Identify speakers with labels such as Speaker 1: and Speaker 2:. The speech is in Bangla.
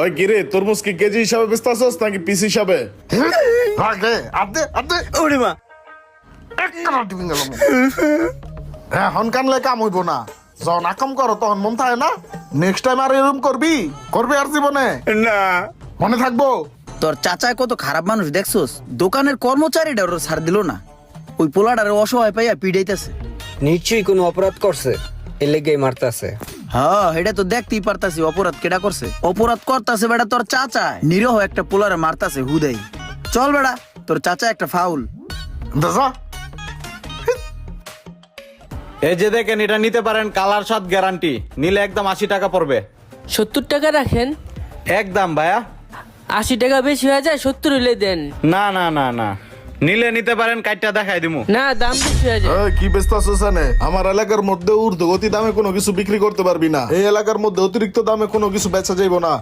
Speaker 1: ওই কিরে তরমুজ কি কেজি হিসাবে বেচতাছস নাকি পিস হিসাবে?
Speaker 2: আগে আদে
Speaker 3: ওরে মা,
Speaker 2: এক কানা টিপিং গেল হ্যাঁ হন কানলে কাম হইব না যখন আকাম করো তখন মন থাকে না নেক্সট টাইম আর এরকম করবি আর জীবনে
Speaker 1: না
Speaker 2: মনে থাকবো।
Speaker 3: তোর চাচায় কত খারাপ মানুষ দেখছোস? দোকানের কর্মচারীটা ওর ছাড় দিল না, ওই পোলাটার অসহায় পাইয়া পিড়াইতেছে।
Speaker 4: নিশ্চয়ই কোনো অপরাধ করছে, এর লেগেই মারতাছে।
Speaker 3: হ্যাঁ, এটা তো দেখতেই পারতাছি অপরাধ কেডা করছে। অপরাধ করতাছে বেটা তোর চাচা, নিরহ একটা পোলারে মারতাছে হুদাই। চল বেটা, তোর চাচা একটা ফাউল।
Speaker 2: দাদা
Speaker 5: এই যে দেখেন, এটা নিতে পারেন, কালার সাথ গ্যারান্টি। নিলে একদম 80 টাকা পড়বে।
Speaker 6: 70 টাকা রাখেন।
Speaker 5: একদম ভাইয়া।
Speaker 6: 80 টাকা বেশি হয়ে যায়, 70 হইলে দেন।
Speaker 5: না না না না, নিলে নিতে পারেন, কাইটটা দেখাই দিমু।
Speaker 6: না, দাম বেশি হয়ে যায়।
Speaker 1: এই কি বেচতাছস এনে? আমার এলাকার মধ্যে ঊর্ধ্বগতি দামে কোনো কিছু বিক্রি করতে পারবি না। এই এলাকার মধ্যে অতিরিক্ত দামে কোনো কিছু বেচা যাইব না।